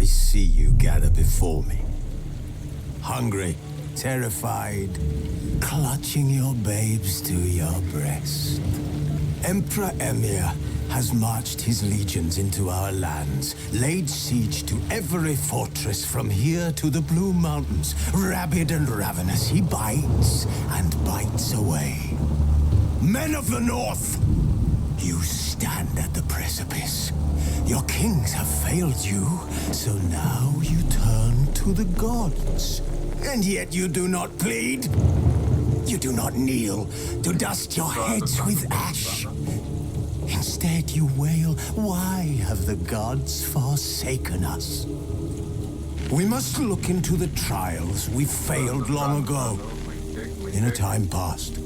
I see you gather before me. Hungry, terrified, clutching your babes to your breast. Emperor Emir has marched his legions into our lands, laid siege to every fortress from here to the Blue Mountains. Rabid and ravenous, he bites and bites away. Men of the North, you stand at the precipice. Your kings have failed you, so now you turn to the gods. And yet you do not plead. You do not kneel to dust your heads with ash. Instead you wail, why have the gods forsaken us? We must look into the trials we failed long ago. In a time past,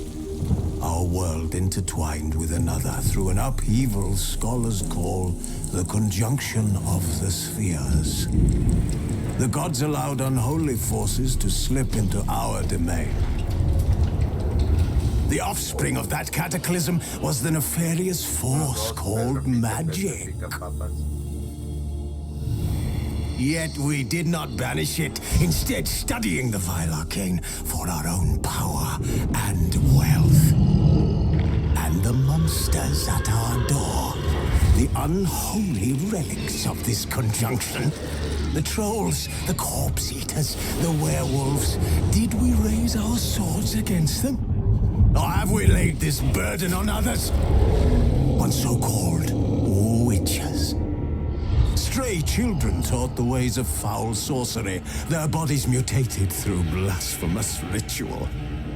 our world intertwined with another through an upheaval scholars call the conjunction of the spheres. The gods allowed unholy forces to slip into our domain. The offspring of that cataclysm was the nefarious force called magic. Yet we did not banish it, instead studying the vile arcane for our own power and wealth. And the monsters at our door, the unholy relics of this conjunction. The trolls, the corpse eaters, the werewolves. Did we raise our swords against them? Or have we laid this burden on others? On so-called witches. Stray children taught the ways of foul sorcery, their bodies mutated through blasphemous ritual.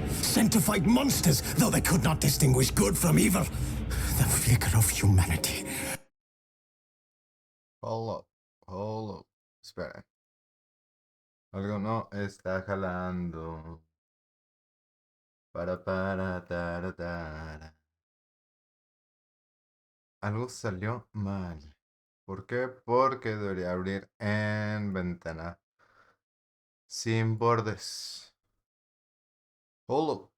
Sent to fight monsters, though they could not distinguish good from evil. The flicker of humanity. Hold up. Espera. Algo no está jalando. Tara. Algo salió mal. ¿Por qué? Porque debería abrir en ventana sin bordes. Hold up.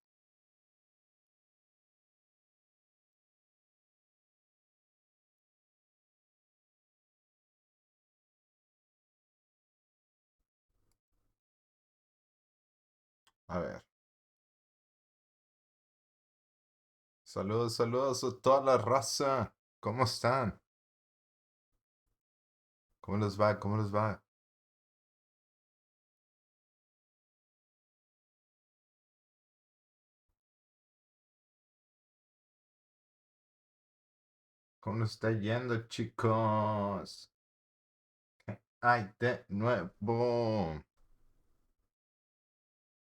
A ver. Saludos a toda la raza. ¿Cómo están? ¿Cómo les va? ¿Cómo les va? ¿Cómo les está yendo, chicos? ¿Qué hay de nuevo?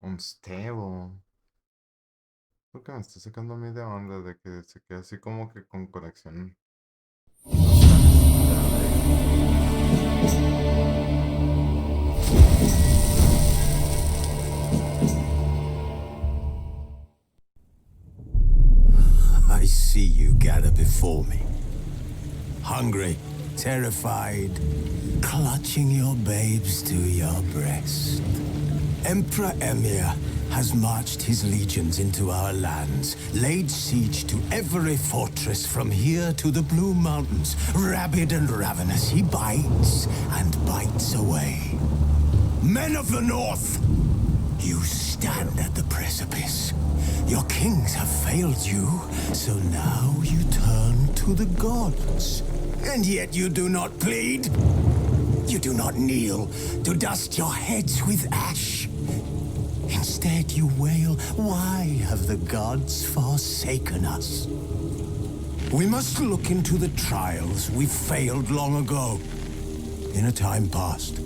Un stable. ¿Por qué me está sacando a mí de onda de que se quede así como que con conexión? I see you gather before me. Hungry, terrified, clutching your babes to your breast. Emperor Emir has marched his legions into our lands, laid siege to every fortress from here to the Blue Mountains. Rabid and ravenous, he bites and bites away. Men of the North, you stand at the precipice. Your kings have failed you, so now you turn to the gods. And yet you do not plead. You do not kneel to dust your heads with ash. Instead you wail, why have the gods forsaken us? We must look into the trials we failed long ago. In a time past,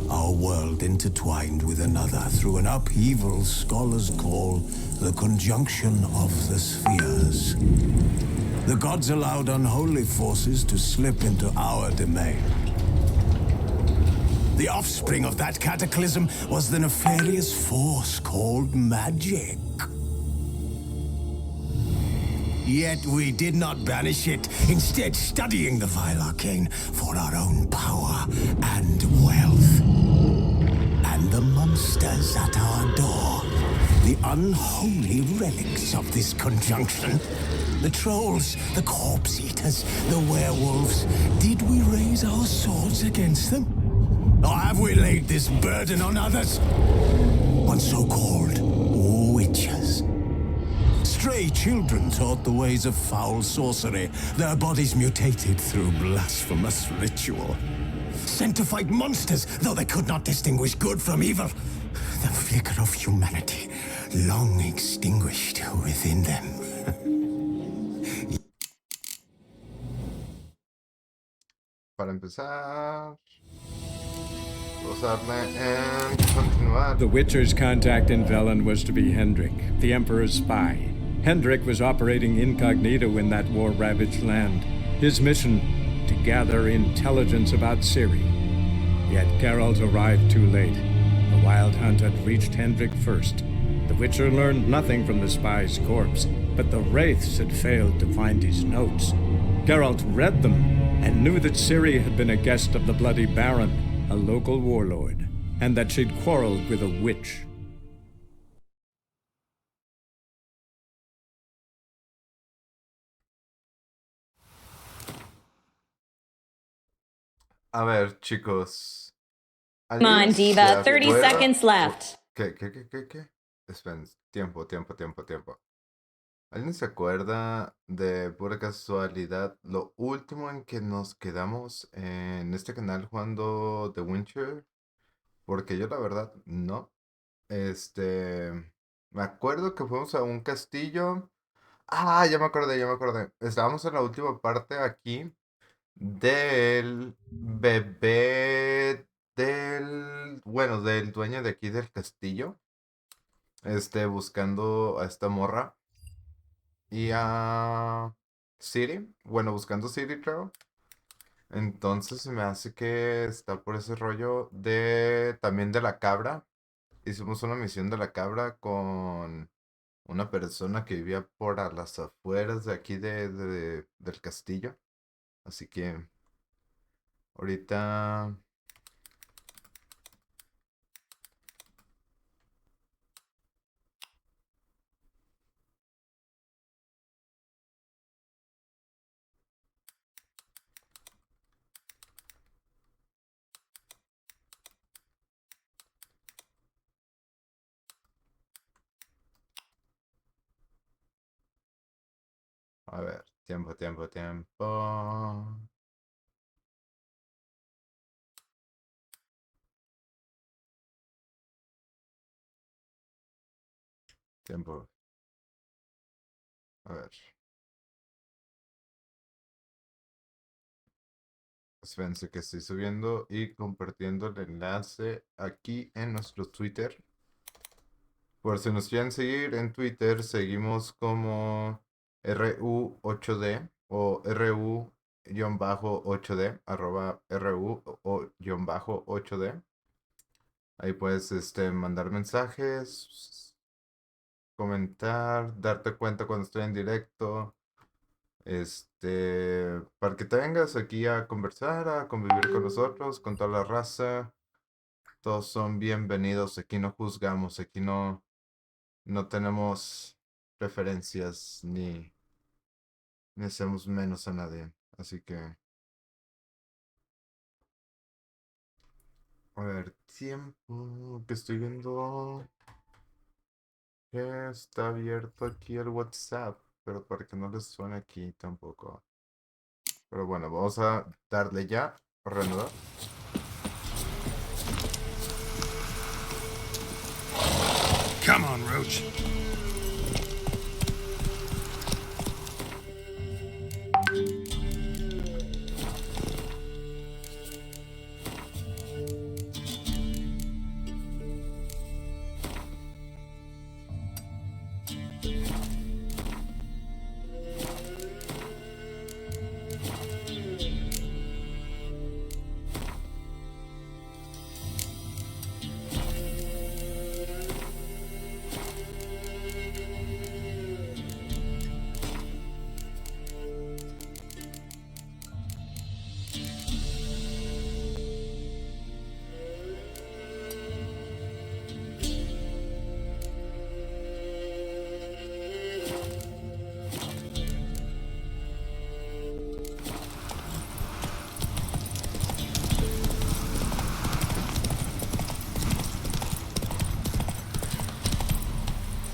our world intertwined with another through an upheaval scholars call the conjunction of the spheres. The gods allowed unholy forces to slip into our domain. The offspring of that cataclysm was the nefarious force called magic. Yet we did not banish it, instead studying the vile arcane for our own power and wealth. And the monsters at our door, the unholy relics of this conjunction. The trolls, the corpse eaters, the werewolves. Did we raise our swords against them? Or have we laid this burden on others? On so-called witches. Stray children taught the ways of foul sorcery, their bodies mutated through blasphemous ritual. Sent to fight monsters, though they could not distinguish good from evil. The flicker of humanity, long extinguished within them. Para empezar, vamos a darle en continuar. The Witcher's contact in Velen was to be Hendrik, the Emperor's spy. Hendrik was operating incognito in that war-ravaged land. His mission, to gather intelligence about Ciri. Yet Geralt arrived too late. The Wild Hunt had reached Hendrik first. The Witcher learned nothing from the spy's corpse, but the Wraiths had failed to find his notes. Geralt read them and knew that Ciri had been a guest of the Bloody Baron, a local warlord, and that she'd quarreled with a witch. A ver, chicos. Come on, Diva. 30 seconds left. ¿Qué? Esperen, tiempo. ¿Alguien se acuerda de pura casualidad lo último en que nos quedamos en este canal jugando The Witcher? Porque yo la verdad no. Me acuerdo que fuimos a un castillo. Ah, ya me acordé. Estábamos en la última parte aquí del bebé del dueño de aquí del castillo. Buscando a esta morra. Y a Ciri. Bueno, buscando Ciri, creo. Entonces se me hace que está por ese rollo también de la cabra. Hicimos una misión de la cabra con una persona que vivía por a las afueras de aquí del castillo. Así que ahorita... A ver, tiempo. Tiempo. A ver. Espérense que estoy subiendo y compartiendo el enlace aquí en nuestro Twitter. Por si nos quieren seguir en Twitter, seguimos como RU8D o RU-8D, arroba RU-8D. Ahí puedes mandar mensajes, comentar, darte cuenta cuando estoy en directo. Para que te vengas aquí a conversar, a convivir con nosotros, con toda la raza. Todos son bienvenidos. Aquí no juzgamos, aquí no tenemos preferencias ni hacemos menos a nadie. Así que... A ver, tiempo que estoy viendo que está abierto aquí el WhatsApp, pero para que no les suene aquí tampoco. Pero bueno, vamos a darle ya, reanudar. Come on, Roach.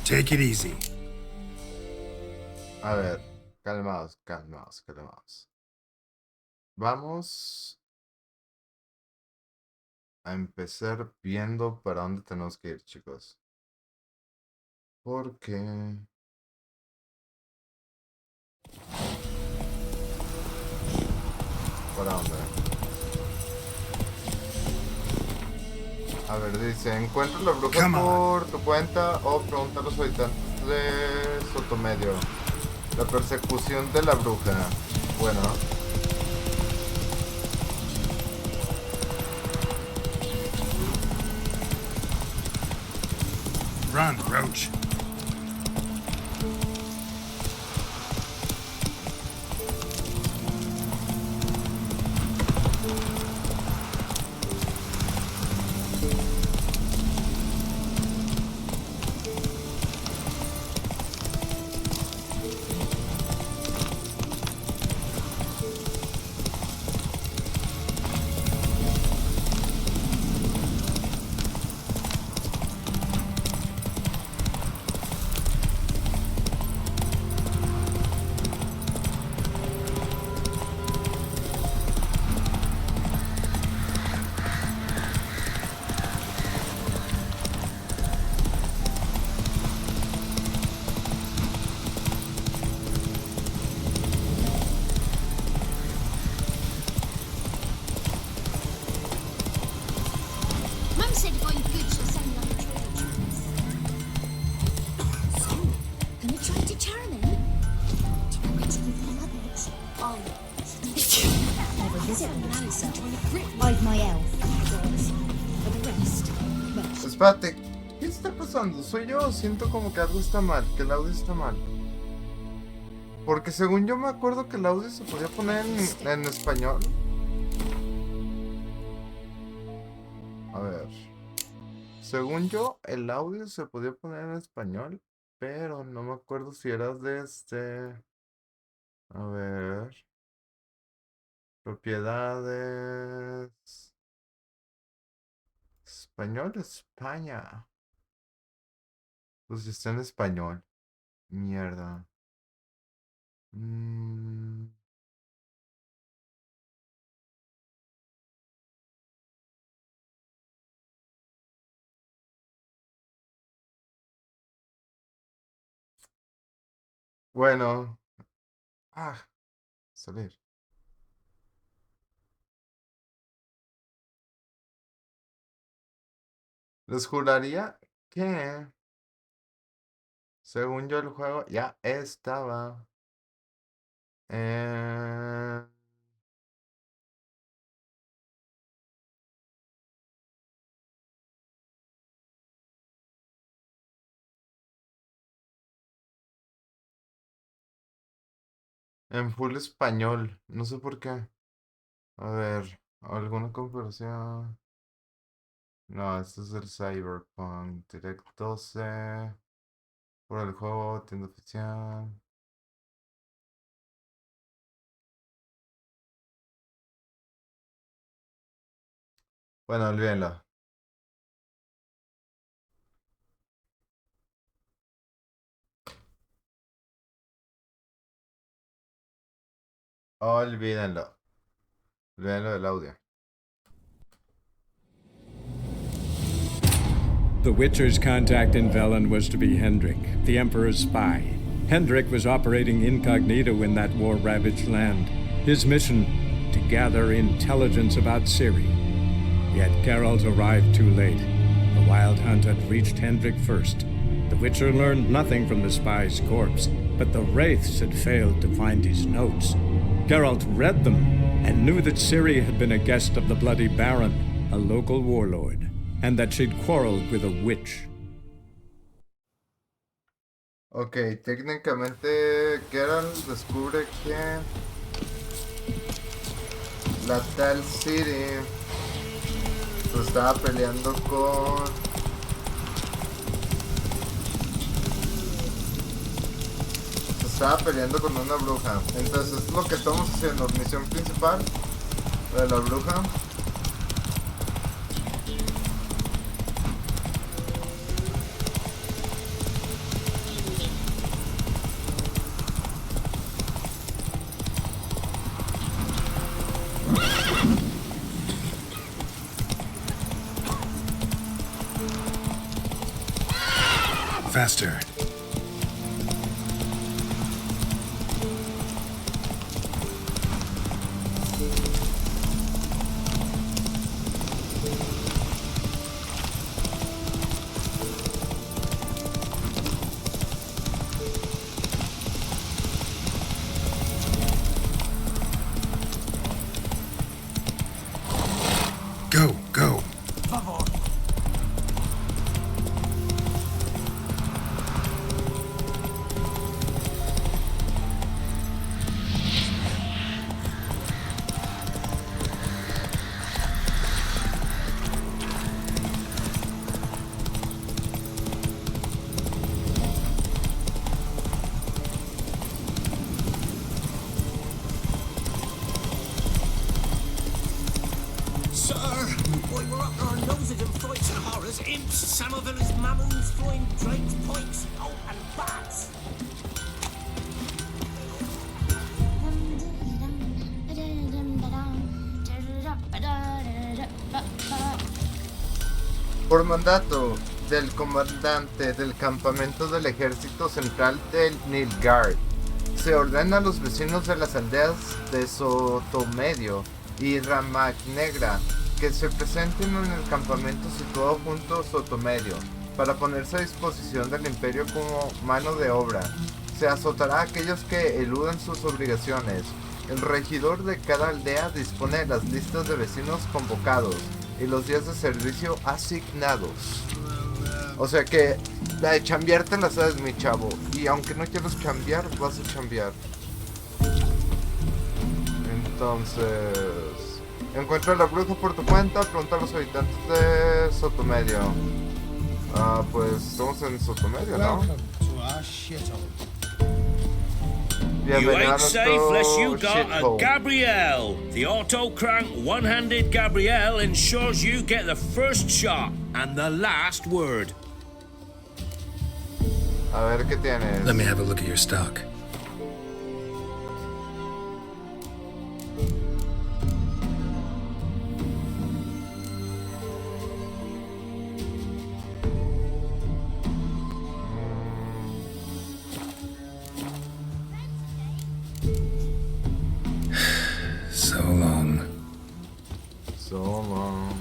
Take it easy. A ver, calmaos. Vamos a empezar viendo para dónde tenemos que ir, chicos. Porque... ¿Para dónde? A ver, dice, encuentra la bruja por tu cuenta o pregunta a los habitantes de Sotomedio. La persecución de la bruja. Bueno. Run, Roach. Espérate, ¿qué está pasando? ¿Soy yo o siento como que algo está mal? Que el audio está mal. Porque según yo me acuerdo que el audio se podía poner en español. A ver. Según yo, el audio se podía poner en español. Pero no me acuerdo si era de este... A ver... Propiedades... Español, España. Pues está en español. Mierda. Bueno. Salir. Les juraría que, según yo, el juego ya estaba en... en full español. No sé por qué. A ver, ¿alguna comparación? No, este es el Cyberpunk Direct 12. Por el juego, tienda oficial. Bueno, olvídenlo. Olvídenlo. Olvídenlo del audio. The Witcher's contact in Velen was to be Hendrik, the Emperor's spy. Hendrik was operating incognito in that war-ravaged land. His mission, to gather intelligence about Ciri. Yet Geralt arrived too late. The Wild Hunt had reached Hendrik first. The Witcher learned nothing from the spy's corpse, but the Wraiths had failed to find his notes. Geralt read them and knew that Ciri had been a guest of the Bloody Baron, a local warlord, and that she'd quarreled with a witch. Ok, técnicamente Geralt descubre que la tal Ciri se estaba peleando con... Se estaba peleando con una bruja. Entonces es lo que estamos haciendo. Misión principal, la de la bruja. Faster. Go. Imps, Samovillas, mammals, flying drakes, pikes, and bats. Por mandato del comandante del campamento del ejército central del Nilgard, se ordena a los vecinos de las aldeas de Sotomedio y Ramagnegra que se presenten en el campamento situado junto a Sotomedio para ponerse a disposición del imperio como mano de obra. Se azotará a aquellos que eludan sus obligaciones. El regidor de cada aldea dispone de las listas de vecinos convocados y los días de servicio asignados. O sea que la de chambear te la sabes, mi chavo, y aunque no quieras chambear, vas a chambear. Entonces, encuentra a la bruja por tu cuenta, pregunta a los habitantes de Sotomedio. Pues estamos en Sotomedio, ¿no? You Bienvenido a ain't safe unless you nuestro got a shithole. Gabrielle. The auto-crank one-handed Gabrielle ensures you get the first shot and the last word. A ver qué tienes. Let me have a look at your stock. So long. So long.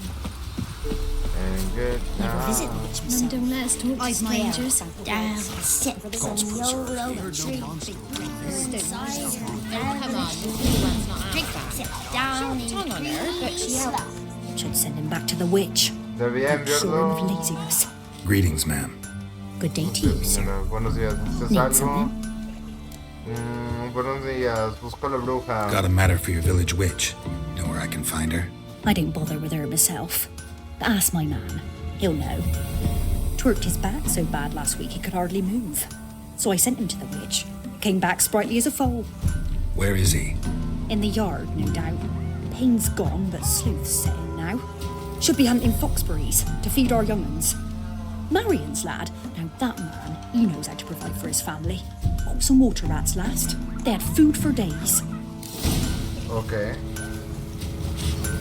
And good now. Visit Richmond. Don't let us talk to strangers. Down, sit some YOLO tree. Come on, the little one's not Drink, out sit back. down in Tongue on her, but she peace. Should send him back to the witch. De bien, Curing of Bjordo. laziness. Greetings, ma'am. Good day to you, sir. Buenos días, ¿necesitas Need algo? something? Buenos días, busco a la bruja. Got a matter for your village witch. Know where I can find her? I don't bother with her myself. But ask my man. He'll know. Twerked his back so bad last week he could hardly move. So I sent him to the witch. Came back sprightly as a foal. Where is he? In the yard, no doubt. Pain's gone, but sleuth's setting now. Should be hunting foxberries to feed our young'uns. Marion's lad, now that man, he knows how to provide for his family. Got some water rats last. They had food for days. Ok.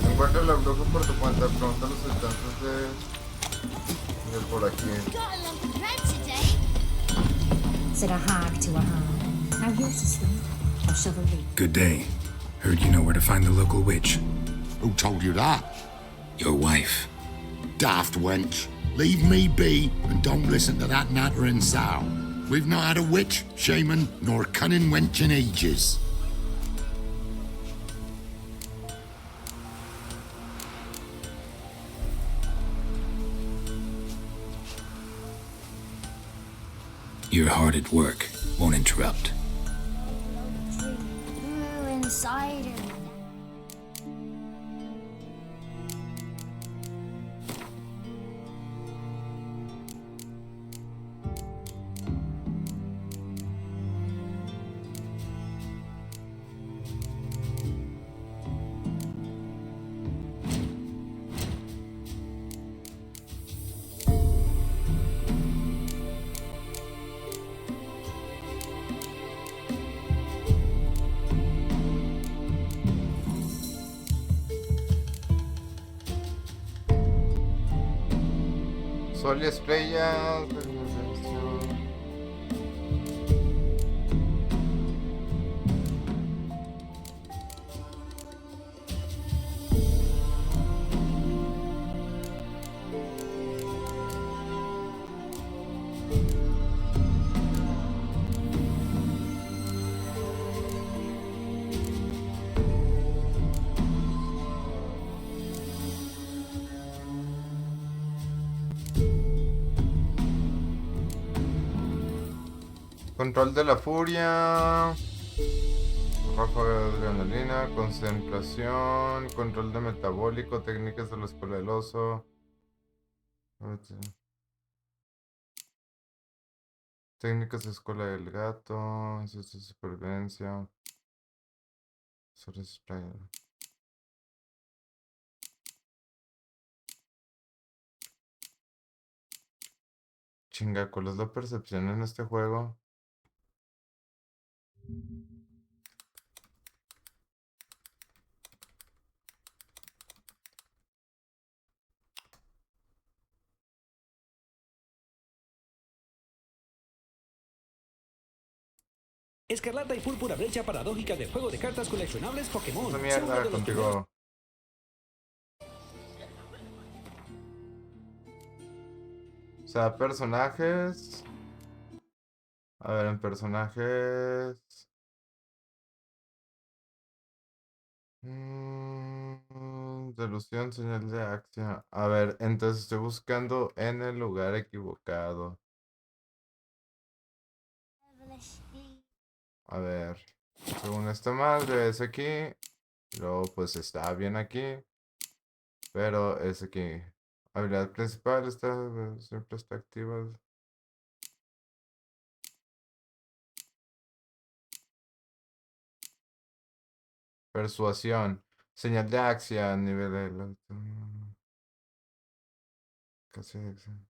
Encuentra a la bruja por tu cuenta, pregunta a los habitantes de por aquí. Got a lump of bread today. Said a hag to a hag. Now here's his thing. I'll shove a reed. Good day. Heard you know where to find the local witch. Who told you that? Your wife. Daft wench. Leave me be and don't listen to that nattering sow. We've not had a witch, shaman, nor cunning wench in ages. You're hard at work. Won't interrupt. Ooh, inside her. Sol y estrellas. Control de la furia. Ráfaga de adrenalina, concentración, control de metabólico, técnicas de la escuela del oso. Técnicas de escuela del gato, instinto de supervivencia. Chinga, ¿cuál es la percepción en este juego? Escarlata y púrpura brecha paradójica del juego de cartas coleccionables Pokémon. Una mierda contigo. O sea, personajes. A ver, en personajes. Delusión, señal de acción. A ver, entonces estoy buscando en el lugar equivocado. A ver, según esta madre es aquí. Luego pues está bien aquí. Pero es aquí. Habilidad principal siempre está activa. Persuasión. Señal de acción. Nivel de... Casi acción.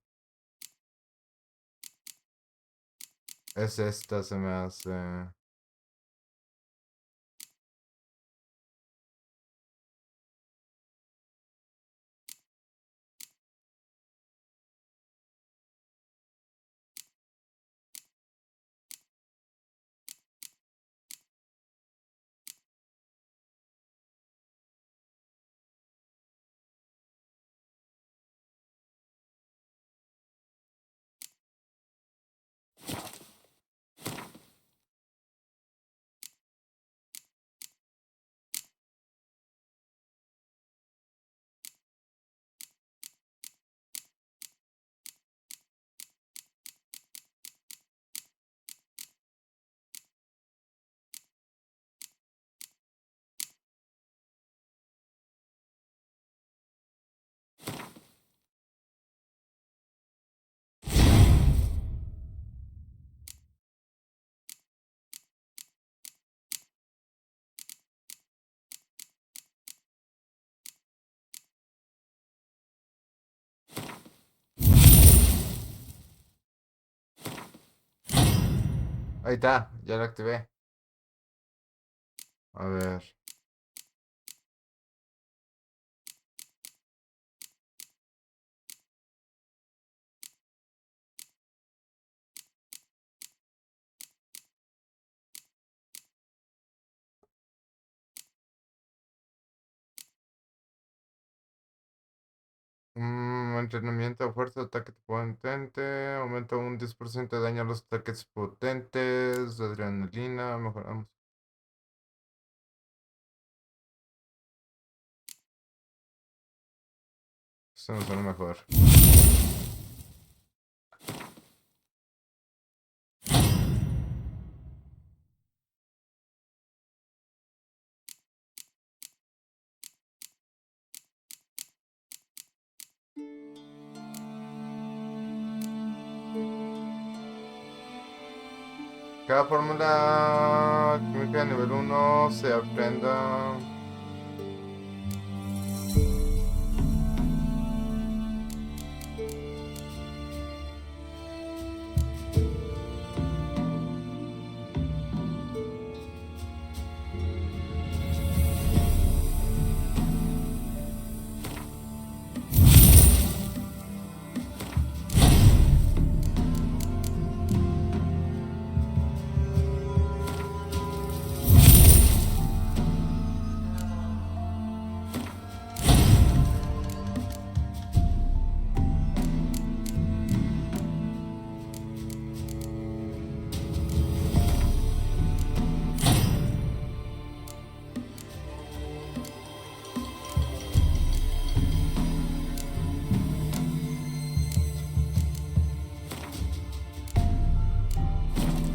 Es esta, se me hace. Ahí está, ya lo activé. A ver. Entrenamiento de fuerza, ataque potente, aumenta un 10% de daño a los ataques potentes, de adrenalina, mejoramos. Esto me suena mejor. Cada fórmula química de nivel 1 se aprenda.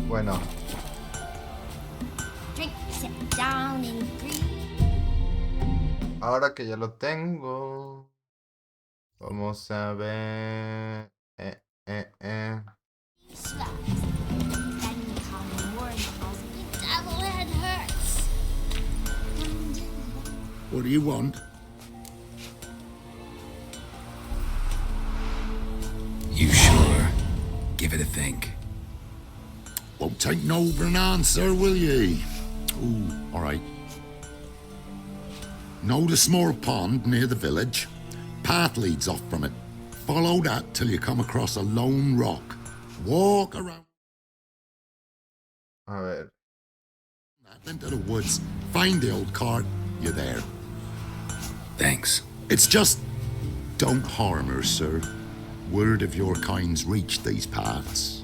Bueno. Drink, sit down and breathe. Ahora que ya lo tengo, vamos a ver. Slaps. Then come wormholes. The devil head hurts. What do you want? You sure? Give it a think. Won't take no for an answer, will ye? Ooh, all right. Know the small pond near the village? Path leads off from it. Follow that till you come across a lone rock. Walk around. A ver. Into the woods. Find the old cart. You're there. Thanks. It's just... don't harm her, sir. Word of your kind's reached these parts.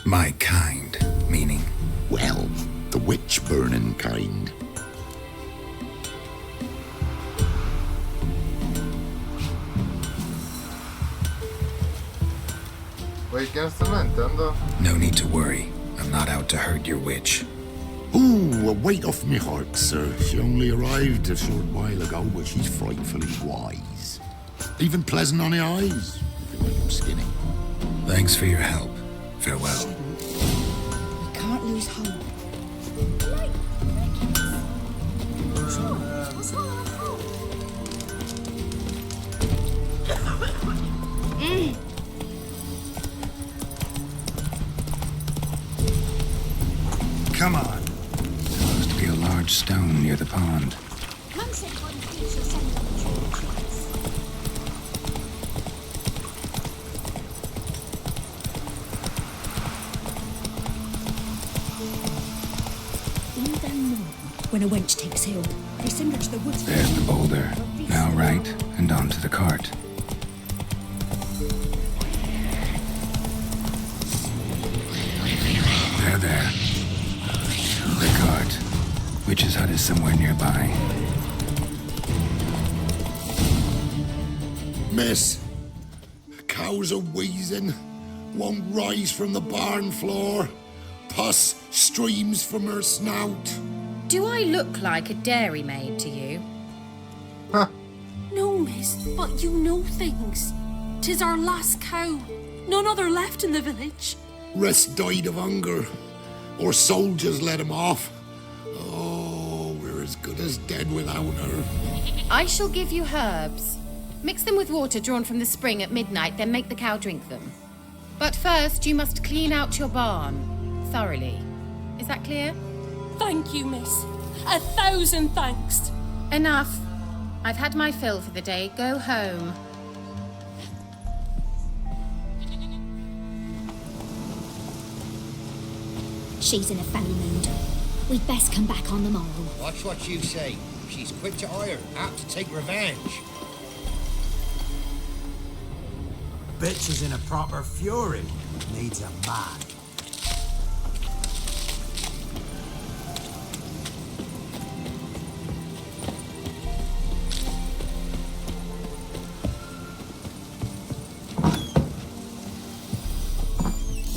My kind, meaning? Well, the witch-burning kind. Wait, ¿quién está lamentando? No need to worry. I'm not out to hurt your witch. Ooh, a weight off me heart, sir. She only arrived a short while ago, but she's frightfully wise. Even pleasant on the eyes, if you like them skinny. Thanks for your help. Farewell. We can't lose hope. Come on. There must be a large stone near the pond. Mum said one teacher sent them trees. In them morn, when a wench takes ill, they send her to the woods. There's the boulder. Now right, and onto the cart. There. The cart. Witch's hut is somewhere nearby. Miss, cows are wheezing, won't rise from the barn floor. Pus streams from her snout. Do I look like a dairymaid to you? No, miss, but you know things. 'Tis our last cow. None other left in the village. Rest died of hunger, or soldiers let him off. Oh, we're as good as dead without her. I shall give you herbs. Mix them with water drawn from the spring at midnight, then make the cow drink them. But first, you must clean out your barn thoroughly. Is that clear? Thank you, miss. 1,000 thanks. Enough. I've had my fill for the day. Go home. She's in a funny mood. We'd best come back on the morrow. Watch what you say. She's quick to ire, apt to take revenge. Bitch is in a proper fury. Needs a man.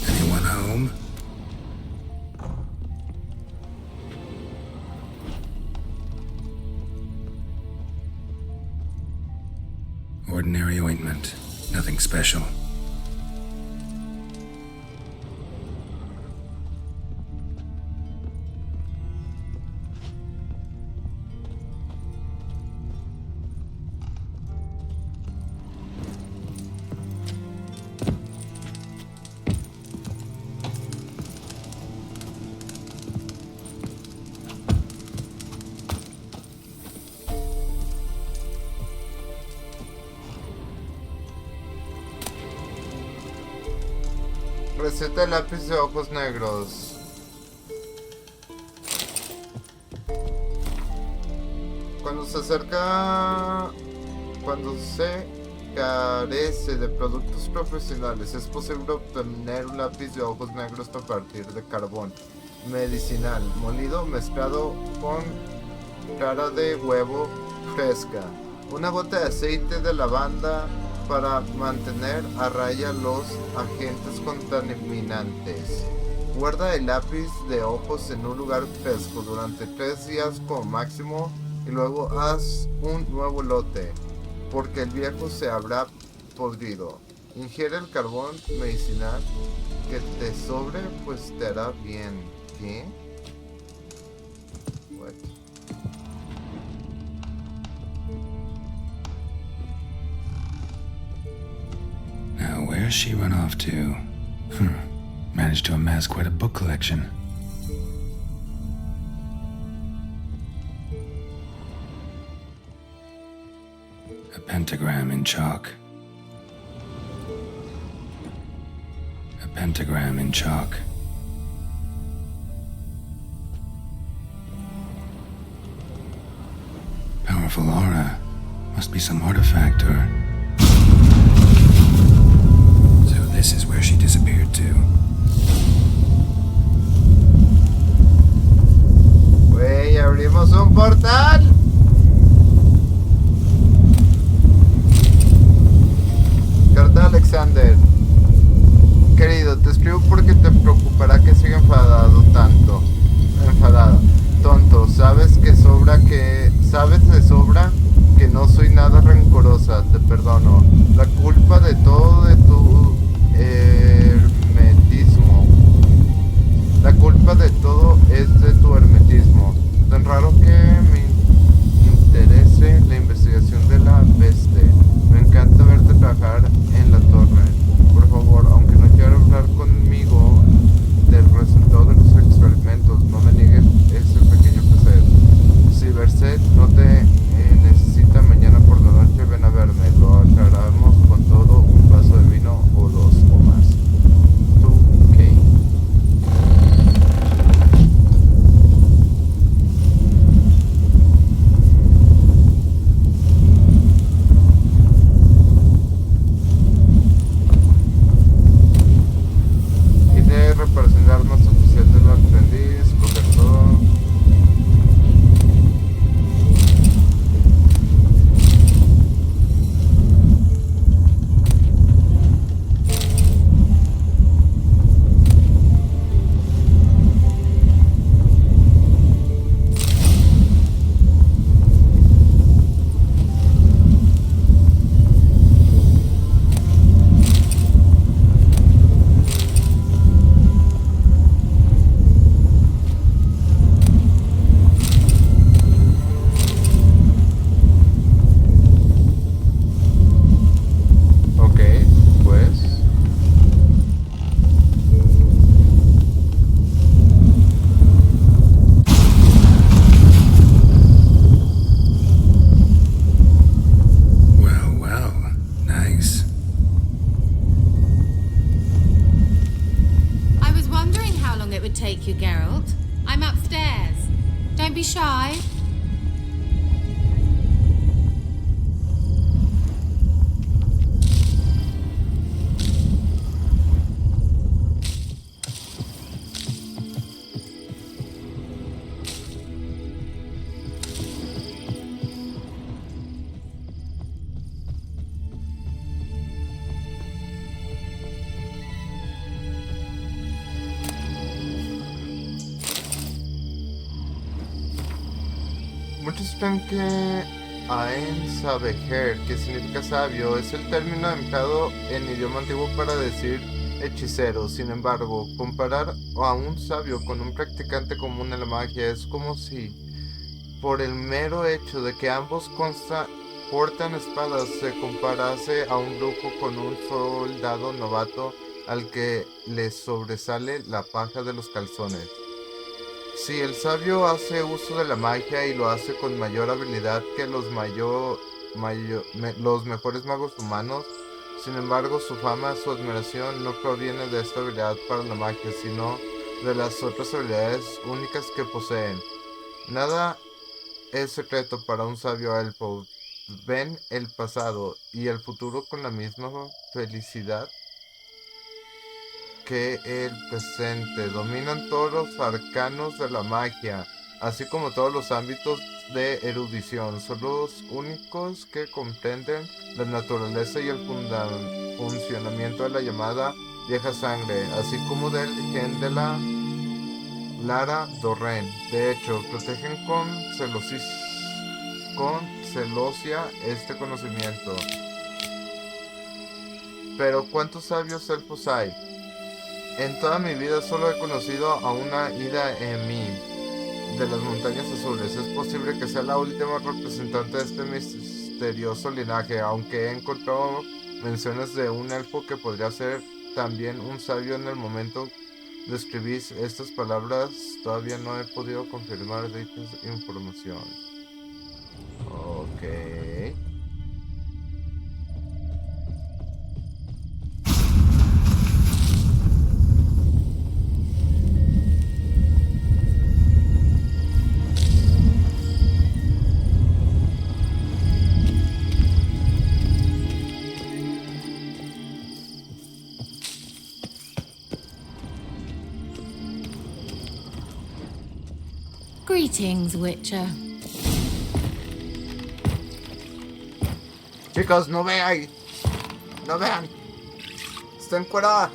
Anyone home? Ordinary ointment. Nothing special. Receta de lápiz de ojos negros. Cuando se carece de productos profesionales, es posible obtener un lápiz de ojos negros a partir de carbón medicinal molido mezclado con clara de huevo fresca, una gota de aceite de lavanda para mantener a raya los agentes contaminantes, Guarda el lápiz de ojos en un lugar fresco durante 3 días como máximo y luego haz un nuevo lote, porque el viejo se habrá podrido. Ingiere el carbón medicinal que te sobre, pues te hará bien. ¿Qué? What? Now, where's she run off to? Managed to amass quite a book collection. A pentagram in chalk. A pentagram in chalk. Powerful aura. Must be some artifact or... So this is where she disappeared to. Güey, abrimos un portal. Carta a Alexander. Querido, te escribo porque te preocupará que siga enfadado tanto. Enfadada. Tonto, sabes de sobra que no soy nada rencorosa, te perdono. La culpa de todo de tu hermetismo. La culpa de todo es de tu hermetismo. Tan raro que me interese la investigación de la peste. Me encanta verte trabajar en la torre. Por favor, aunque no quiero hablar conmigo del resultado de los experimentos, no me niegues ese pequeño placer. Si Berset no te necesita mañana por la noche, ven a verme. Lo aclaramos con todo, un vaso de vino o 2 o más. ¿Tú qué? Reparación de armas oficial del aprendiz, coger todo. Take you, Geralt. I'm upstairs. Don't be shy. Muchos creen que Aen Sabeher, que significa sabio, es el término empleado en idioma antiguo para decir hechicero. Sin embargo, comparar a un sabio con un practicante común en la magia es como si, por el mero hecho de que ambos portan espadas, se comparase a un brujo con un soldado novato al que le sobresale la paja de los calzones. Si el sabio hace uso de la magia y lo hace con mayor habilidad que los mejores magos humanos, sin embargo su fama, su admiración no proviene de esta habilidad para la magia, sino de las otras habilidades únicas que poseen. Nada es secreto para un sabio elfo. Ven el pasado y el futuro con la misma felicidad que el presente. Dominan todos los arcanos de la magia, así como todos los ámbitos de erudición. Son los únicos que comprenden la naturaleza y el funcionamiento de la llamada vieja sangre, así como del gen de la Lara Dorren. De hecho, protegen con celosia este conocimiento. Pero ¿cuántos sabios elfos hay? En toda mi vida solo he conocido a una ida en mí de las montañas azules. Es posible que sea la última representante de este misterioso linaje, aunque he encontrado menciones de un elfo que podría ser también un sabio. En el momento de escribir estas palabras todavía no he podido confirmar dichas informaciones. Ok. Greetings, Witcher. Chicos, no vean. No vean. Está encuerada.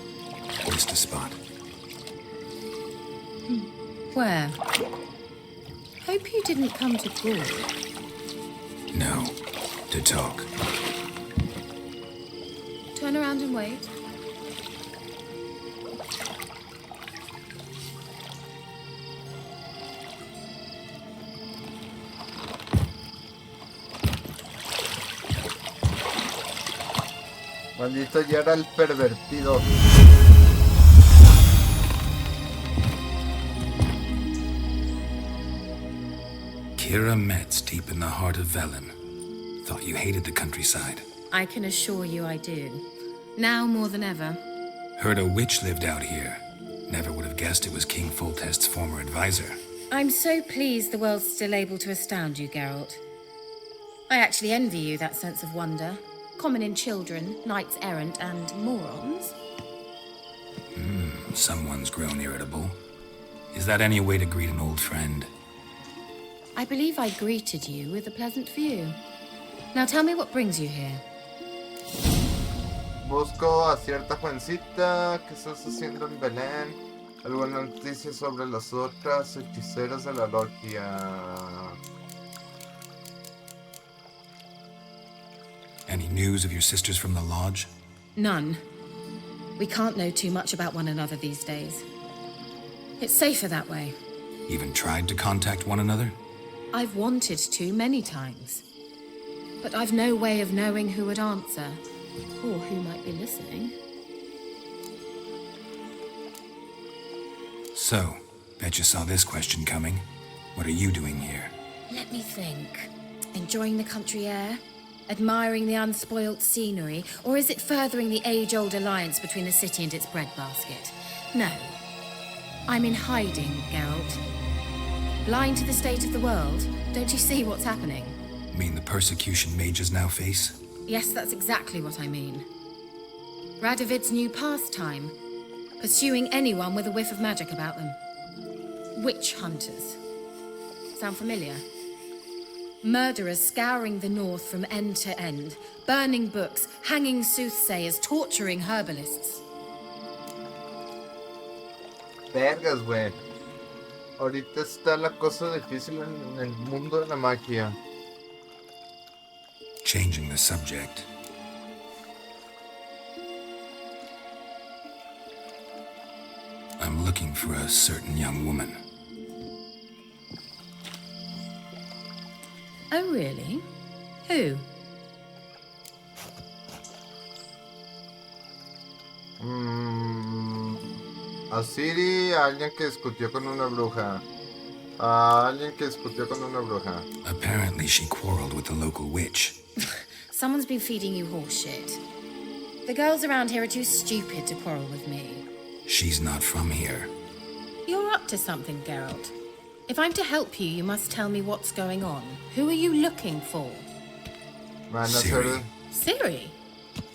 Just a spot. Where? Hope you didn't come to brawl. No. To talk. Turn around and wait. Maldito Geralt pervertido. Kira Metz, deep in the heart of Velen. Thought you hated the countryside. I can assure you I do. Now more than ever. Heard a witch lived out here. Never would have guessed it was King Foltest's former advisor. I'm so pleased the world's still able to astound you, Geralt. I actually envy you that sense of wonder. Common in children, knights errant, and morons. Someone's grown irritable. Is that any way to greet an old friend? I believe I greeted you with a pleasant view. Now tell me what brings you here. Busco a cierta jovencita que estás haciendo en Belén. Alguna noticia sobre las otras hechiceras de la logia. Any news of your sisters from the lodge? None. We can't know too much about one another these days. It's safer that way. Even tried to contact one another? I've wanted to many times. But I've no way of knowing who would answer, or who might be listening. So, bet you saw this question coming. What are you doing here? Let me think. Enjoying the country air? Admiring the unspoilt scenery? Or is it furthering the age-old alliance between the city and its breadbasket? No. I'm in hiding, Geralt. Blind to the state of the world? Don't you see what's happening? Mean the persecution mages now face? Yes, that's exactly what I mean. Radovid's new pastime. Pursuing anyone with a whiff of magic about them. Witch hunters. Sound familiar? Murderers scouring the north from end to end, burning books, hanging soothsayers, torturing herbalists. Vergas, güey. Ahorita está la cosa difícil en el mundo de la magia. Changing the subject. I'm looking for a certain young woman. Oh, really? Who? A Siri, a alguien que discutió con una bruja. A alguien que discutió con una bruja. Apparently she quarreled with the local witch. Someone's been feeding you horseshit. The girls around here are too stupid to quarrel with me. She's not from here. You're up to something, Geralt. If I'm to help you, you must tell me what's going on. Who are you looking for? Siri. Siri?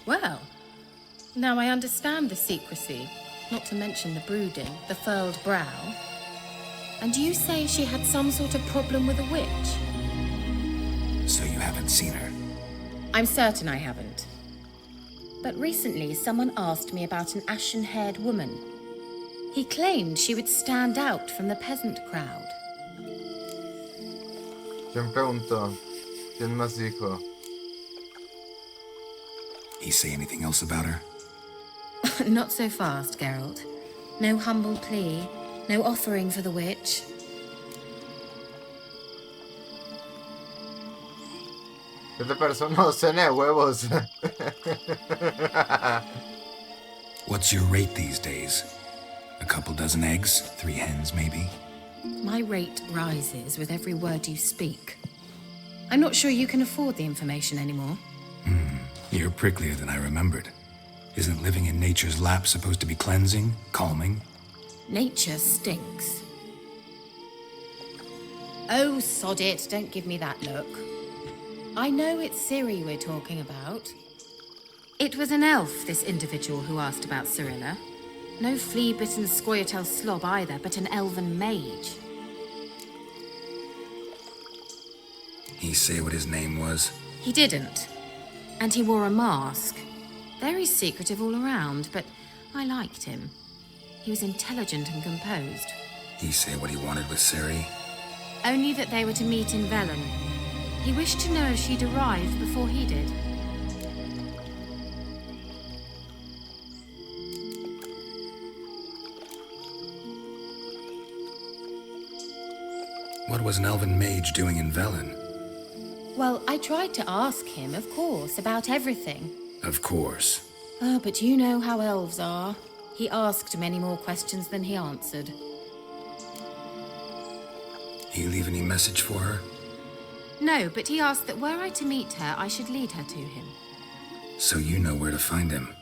Well, now I understand the secrecy, not to mention the brooding, the furled brow. And you say she had some sort of problem with a witch? So you haven't seen her? I'm certain I haven't. But recently, someone asked me about an ashen-haired woman. He claimed she would stand out from the peasant crowd. ¿Quién preguntó? ¿Quién más dijo? He say anything else about her? Not so fast, Geralt. No humble plea, no offering for the witch. ¿Qué te pareció? No, cena de huevos. What's your rate these days? A couple dozen eggs? 3 hens, maybe? My rate rises with every word you speak. I'm not sure you can afford the information anymore. You're pricklier than I remembered. Isn't living in nature's lap supposed to be cleansing, calming? Nature stinks. Oh, sod it, don't give me that look. I know it's Ciri we're talking about. It was an elf, this individual who asked about Cirilla. No flea-bitten scoia'tail slob either, but an elven mage. He say what his name was? He didn't. And he wore a mask. Very secretive all around, but I liked him. He was intelligent and composed. He say what he wanted with Ciri? Only that they were to meet in Velen. He wished to know if she'd arrived before he did. What was an elven mage doing in Velen? Well, I tried to ask him, of course, about everything. Of course. But you know how elves are. He asked many more questions than he answered. He leave any message for her? No, but he asked that were I to meet her, I should lead her to him. So you know where to find him?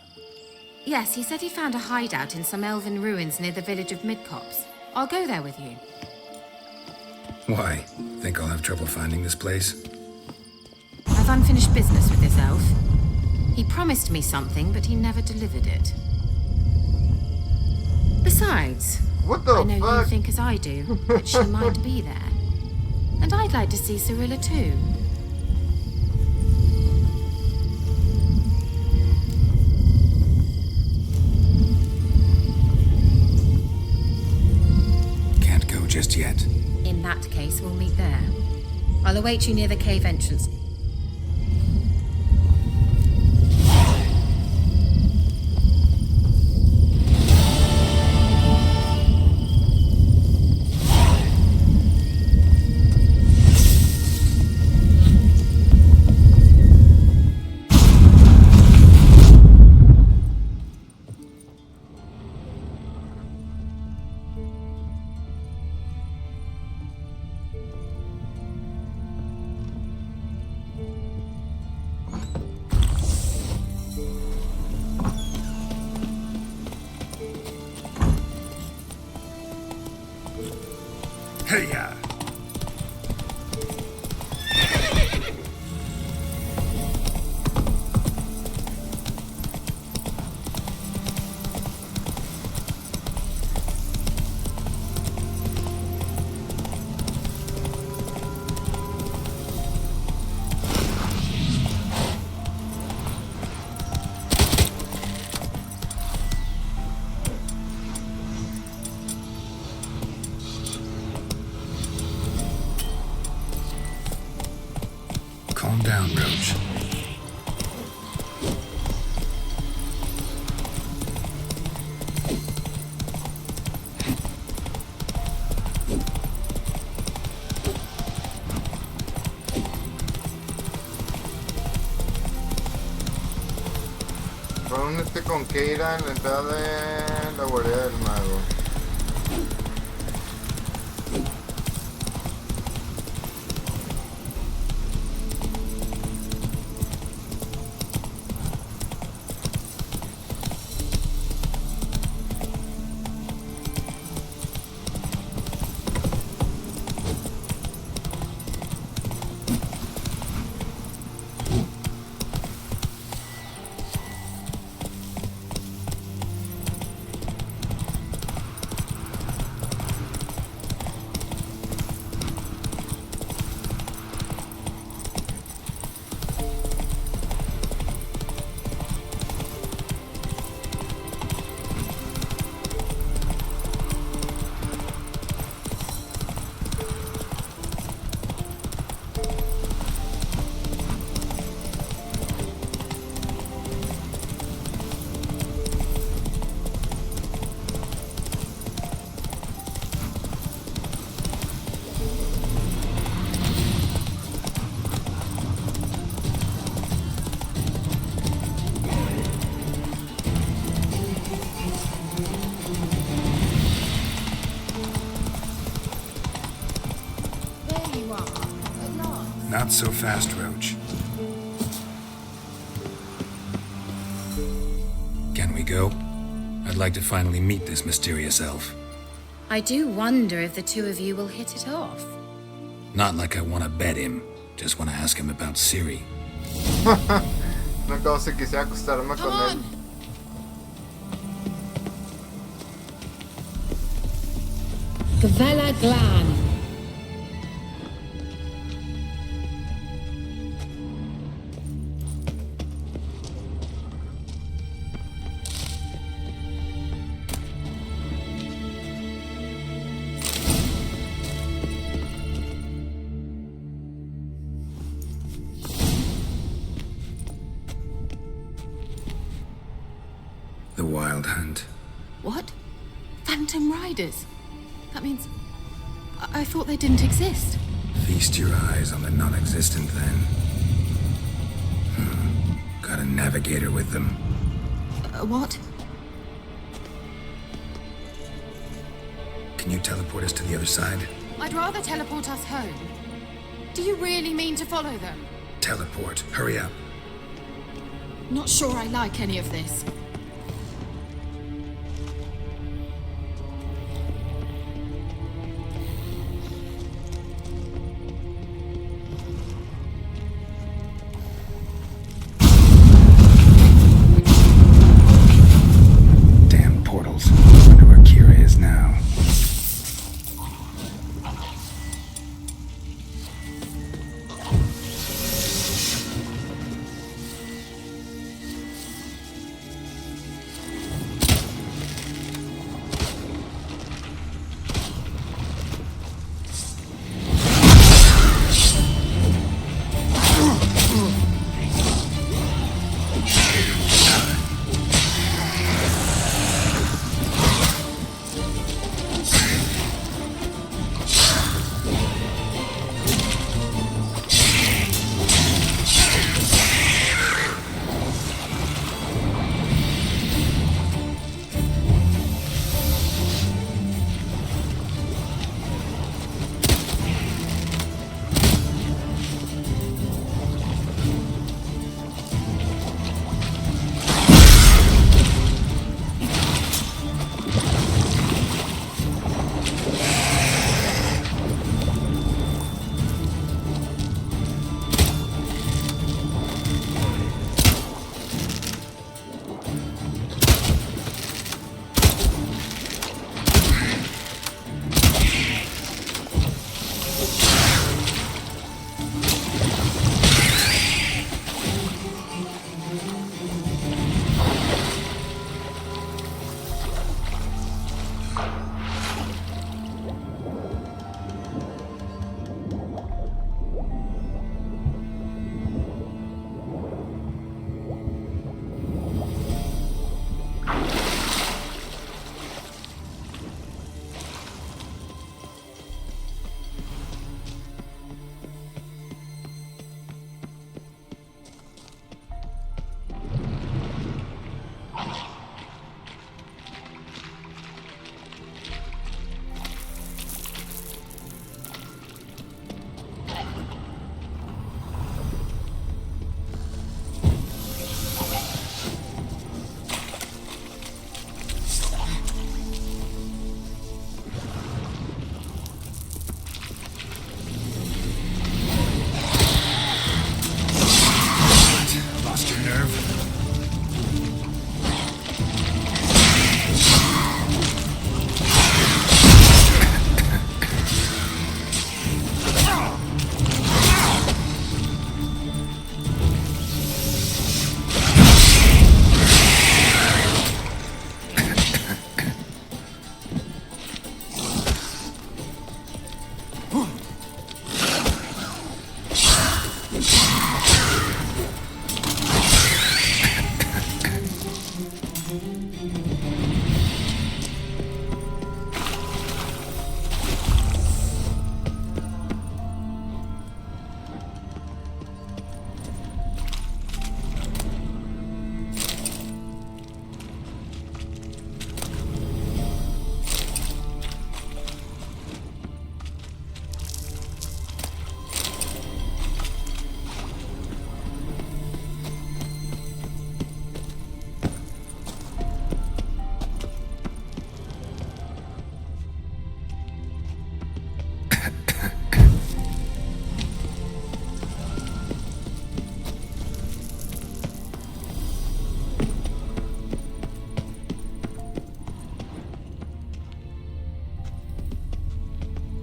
Yes, he said he found a hideout in some elven ruins near the village of Midcopse. I'll go there with you. Why? Think I'll have trouble finding this place? I've unfinished business with this elf. He promised me something, but he never delivered it. Besides, what the I know fuck? you think as I do, that she might be there. And I'd like to see Cirilla too. Can't go just yet. In that case, we'll meet there. I'll await you near the cave entrance. Hey-ya! Calm down, Roach. Reúnete con Keira en la entrada de la guardia del mago. Not so fast, Roach. Can we go? I'd like to finally meet this mysterious elf. I do wonder if the two of you will hit it off. Not like I want to bet him. Just want to ask him about Siri. No como si quisiera acostarme con él. Gavella Glan. The Wild Hunt. What? Phantom Riders? That means... I thought they didn't exist. Feast your eyes on the non-existent, then. Got a navigator with them. What? Can you teleport us to the other side? I'd rather teleport us home. Do you really mean to follow them? Teleport. Hurry up. Not sure I like any of this. Damn portals. Wonder where Kira is now.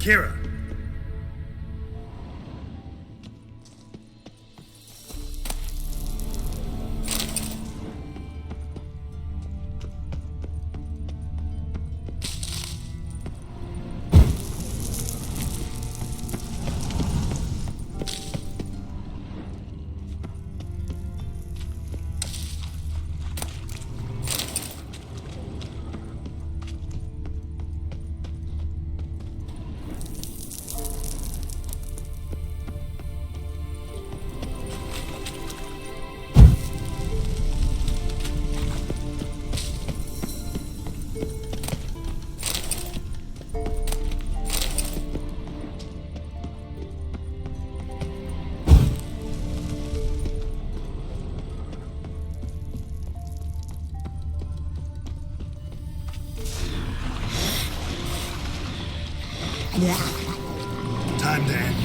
Kira. Time to end.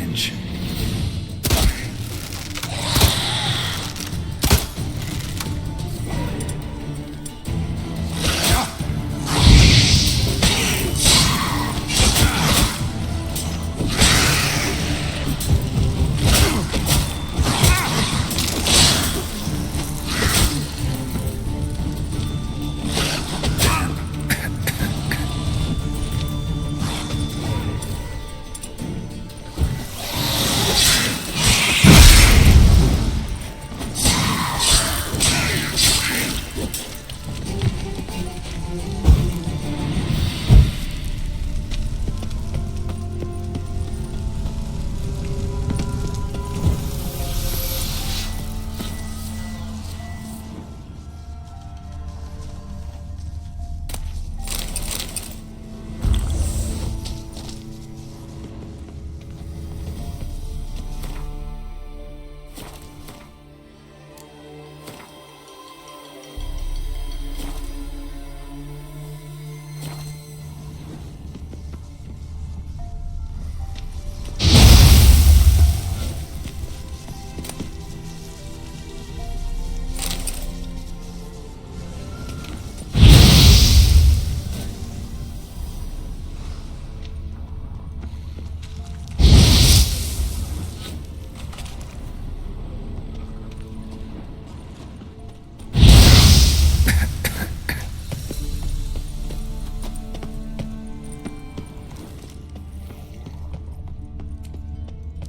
inch.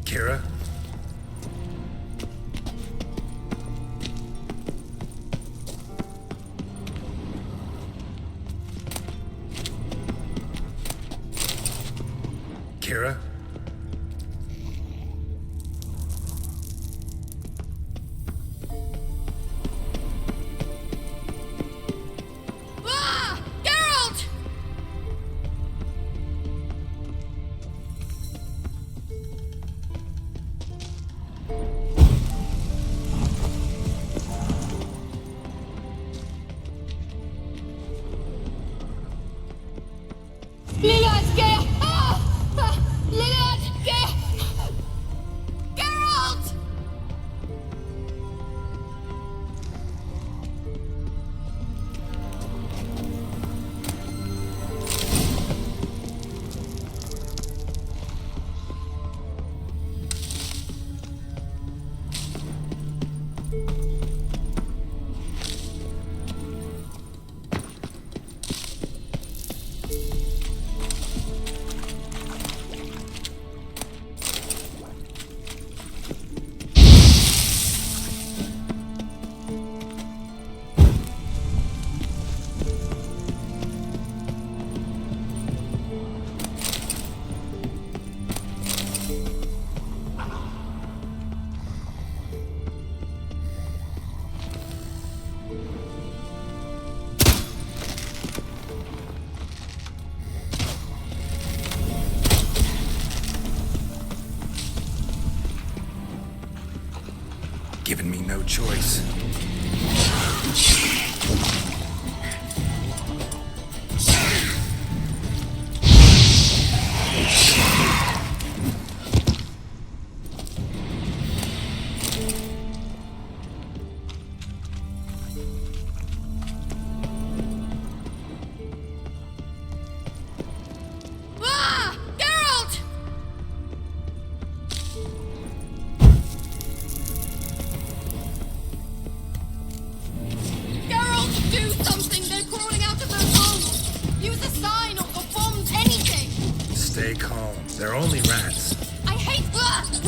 Kira? Kira? Ah! Geralt! Lilith, Geralt! Lilith, Geralt! Given me no choice. Ah! Geralt! Geralt, do something! They're crawling out of those holes! Use a sign or bombs, anything! Stay calm. They're only rats. I hate rats!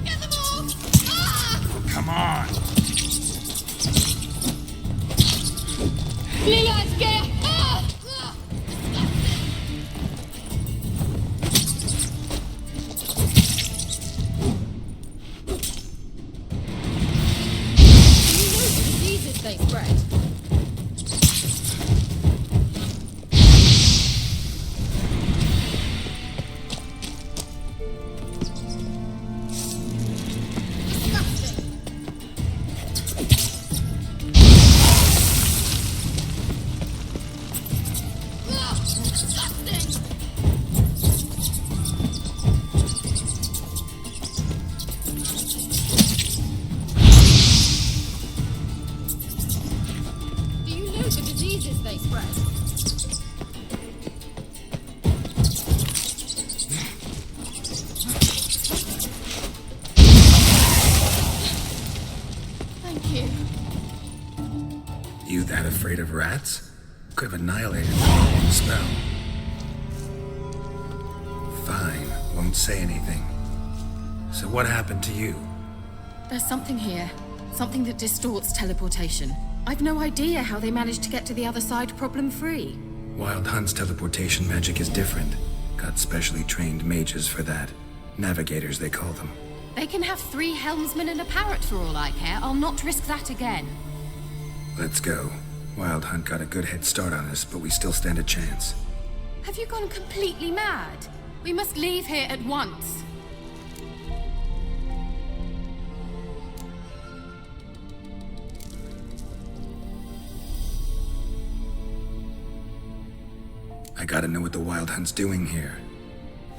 Get them off! Ah! Come on. Lilith, Geralt! Ah! Ah! You know the diseases they spread. afraid of rats? Could have annihilated them with one spell. Fine, won't say anything. So what happened to you? There's something here. Something that distorts teleportation. I've no idea how they managed to get to the other side problem-free. Wild Hunt's teleportation magic is different. Got specially trained mages for that. Navigators, they call them. They can have 3 helmsmen and a parrot for all I care. I'll not risk that again. Let's go. Wild Hunt got a good head start on us, but we still stand a chance. Have you gone completely mad? We must leave here at once. I gotta know what the Wild Hunt's doing here.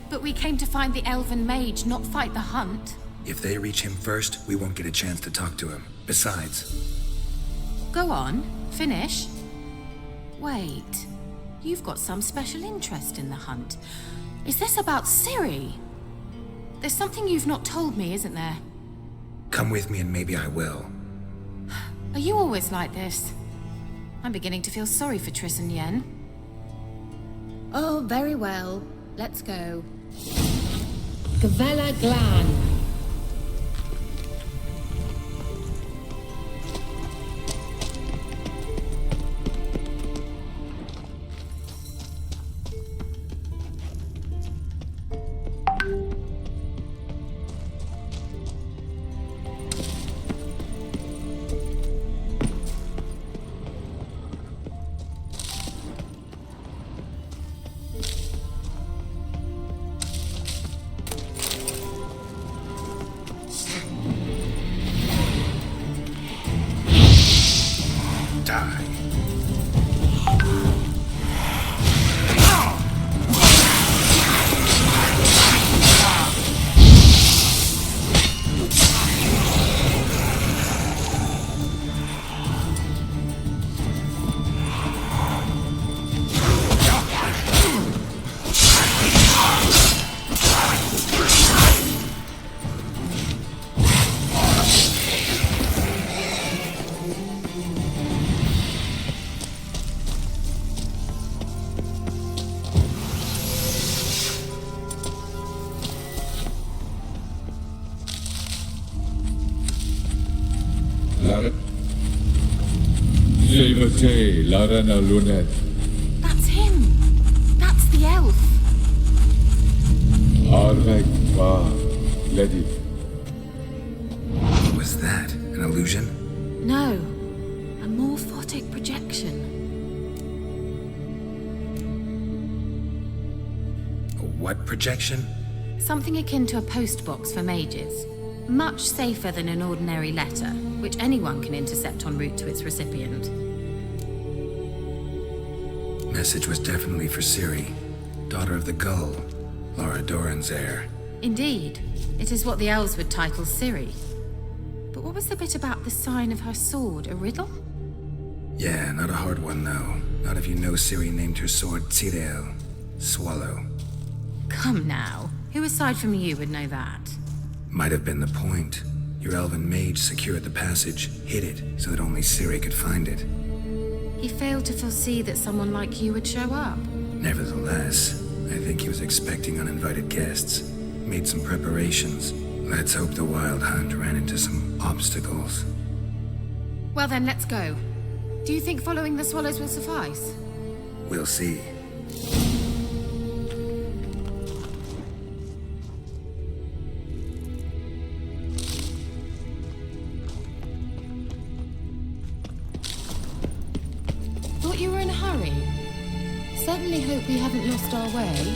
But we came to find the elven mage, not fight the hunt. If they reach him first, we won't get a chance to talk to him. Besides... Go on, finish. Wait, you've got some special interest in the hunt. Is this about Ciri? There's something you've not told me, isn't there? Come with me and maybe I will. Are you always like this? I'm beginning to feel sorry for Triss and Yen. Oh, very well. Let's go. Gavella Glan. That's him! That's the elf! What was that? An illusion? No, a morphotic projection. A what projection? Something akin to a postbox for mages. Much safer than an ordinary letter, which anyone can intercept en route to its recipient. Message was definitely for Ciri, daughter of the Gull, Laura Doran's heir. Indeed, it is what the elves would title Ciri. But what was the bit about the sign of her sword, a riddle? Yeah, not a hard one though. Not if you know Ciri named her sword Tirel, swallow. Come now, who aside from you would know that? Might have been the point. Your elven mage secured the passage, hid it, so that only Ciri could find it. He failed to foresee that someone like you would show up. Nevertheless, I think he was expecting uninvited guests. Made some preparations. Let's hope the Wild Hunt ran into some obstacles. Well then, let's go. Do you think following the swallows will suffice? We'll see. Thought you were in a hurry. Certainly hope we haven't lost our way.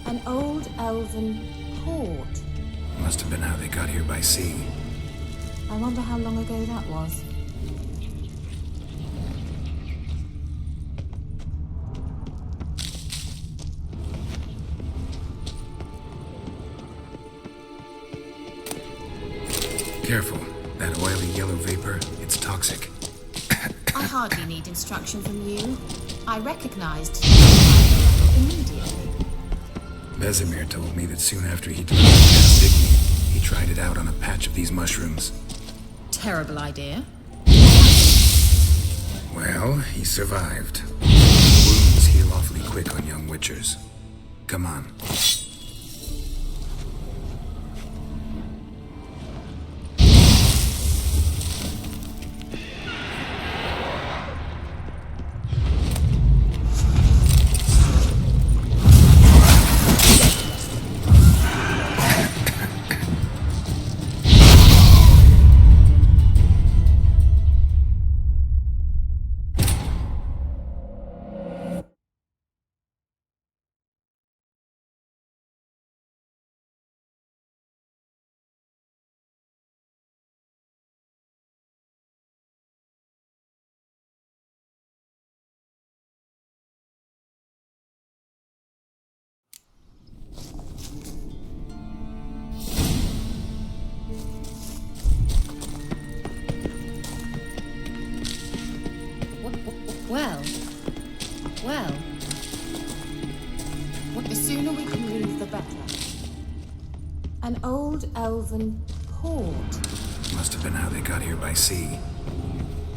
An old elven port. Must have been how they got here by sea. I wonder how long ago that was. Careful. That oily yellow vapor, it's toxic. I hardly need instruction from you. I recognized immediately. Vesemir told me that soon after he delivered Castigny, he tried it out on a patch of these mushrooms. Terrible idea. Well, he survived. Wounds heal awfully quick on young witchers. Come on. Well. The sooner we can leave, the better. An old elven port. Must have been how they got here by sea.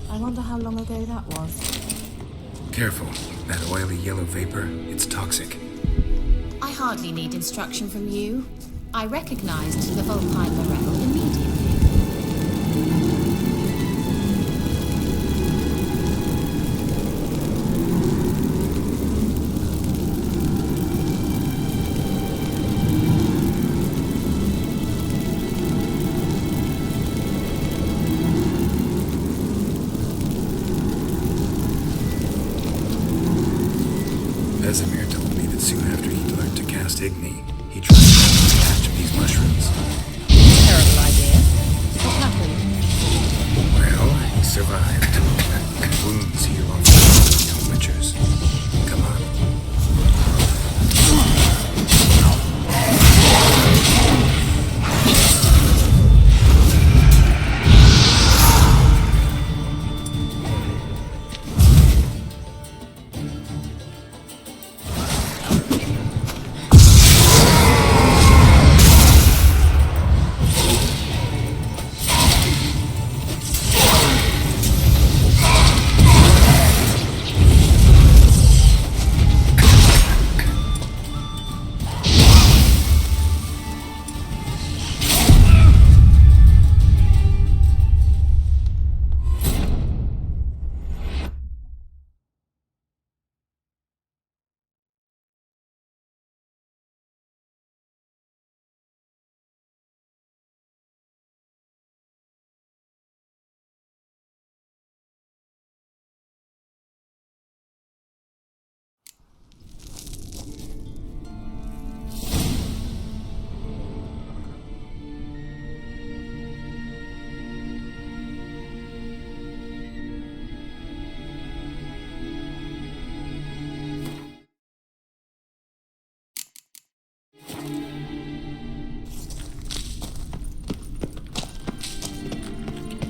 I wonder how long ago that was. Careful. That oily yellow vapor, it's toxic. I hardly need instruction from you. I recognized the Vulpine Morel immediately. Vesemir told me that soon after he learned to cast Igni, he tried to patch of these mushrooms. Terrible idea. What happened? Well, he survived. Wounds heal on young witchers. Come on.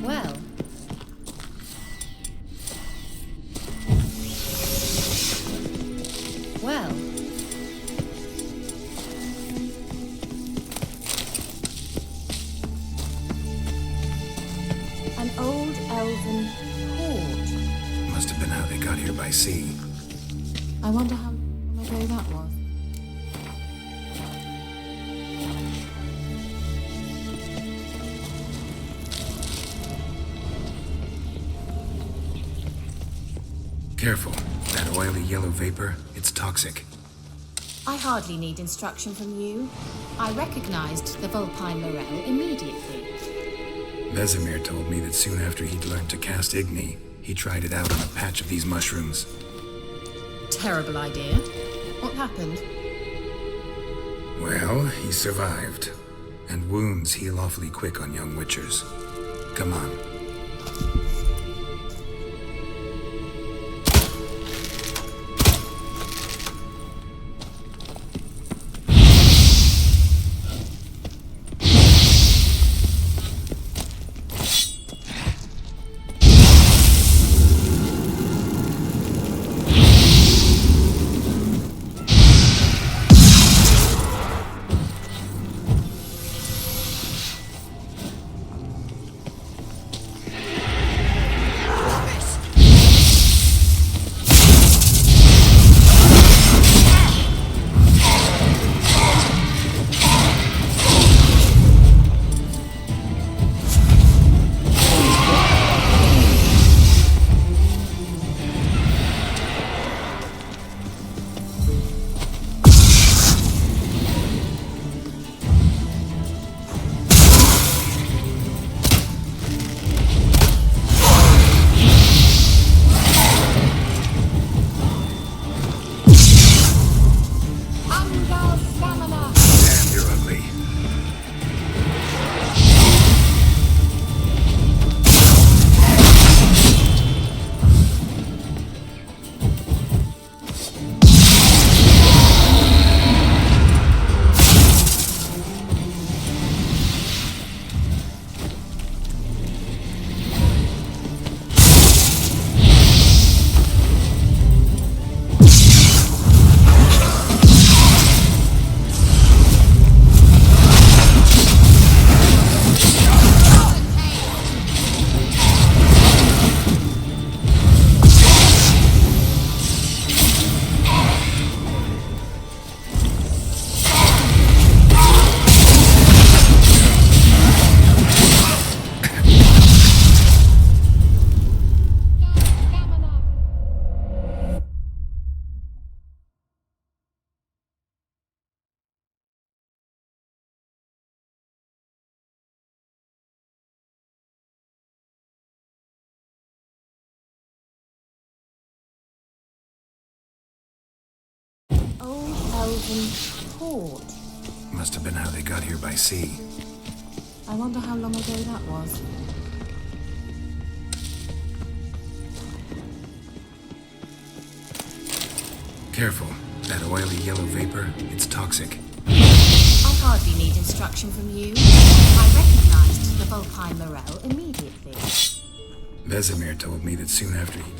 Well. An old elven port. Must have been how they got here by sea. I wonder how long ago that was. Careful. That oily yellow vapor, it's toxic. I hardly need instruction from you. I recognized the Vulpine Morel immediately. Vesemir told me that soon after he'd learned to cast Igni, he tried it out on a patch of these mushrooms. Terrible idea. What happened? Well, he survived. And wounds heal awfully quick on young witchers. Come on. Elven port. Must have been how they got here by sea. I wonder how long ago that was. Careful. That oily yellow vapor, it's toxic. I hardly need instruction from you. I recognized the Vulpine Morel immediately. Vesemir told me that soon after he...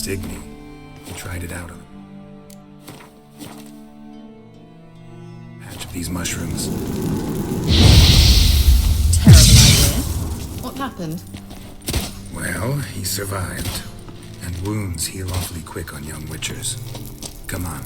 Igni. He tried it out on him. Patch of these mushrooms. Terrible idea. What happened? Well, he survived. And wounds heal awfully quick on young witchers. Come on.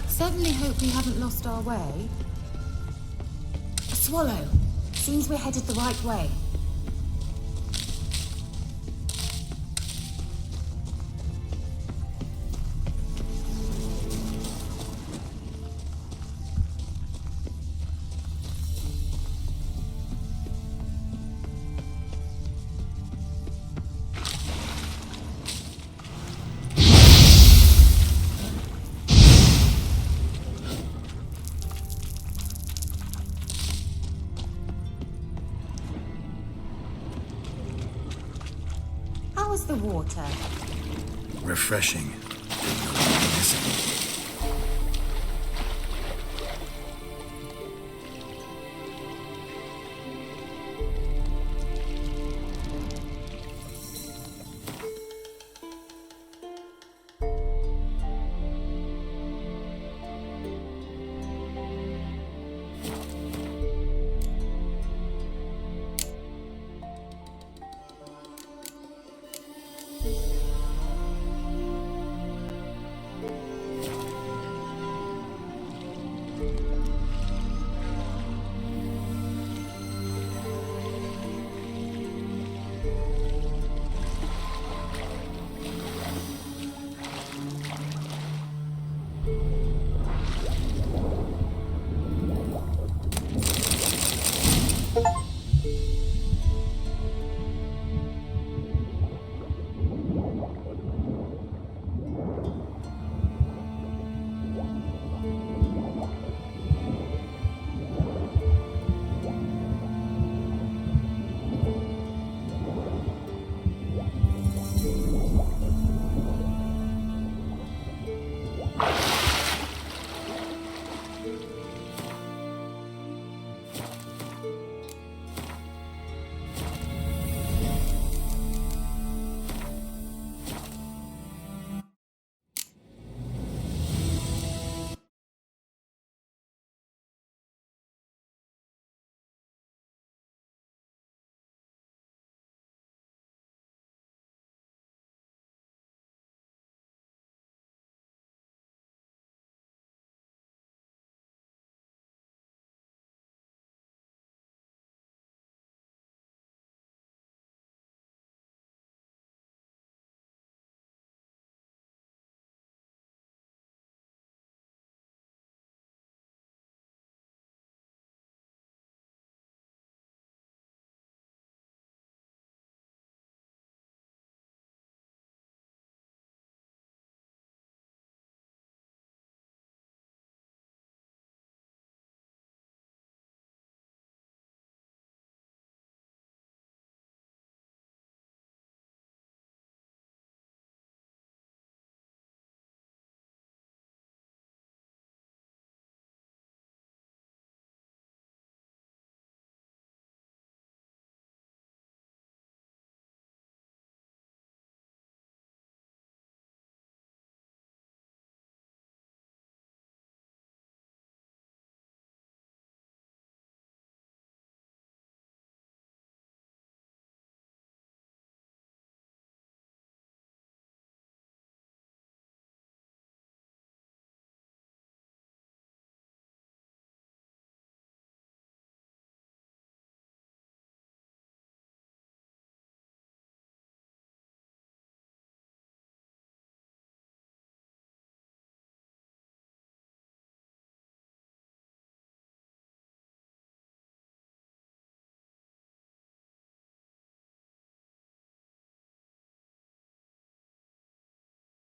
Certainly hope we haven't lost our way. A swallow. Seems we're headed the right way. the water. Refreshing. Didn't know what was missing.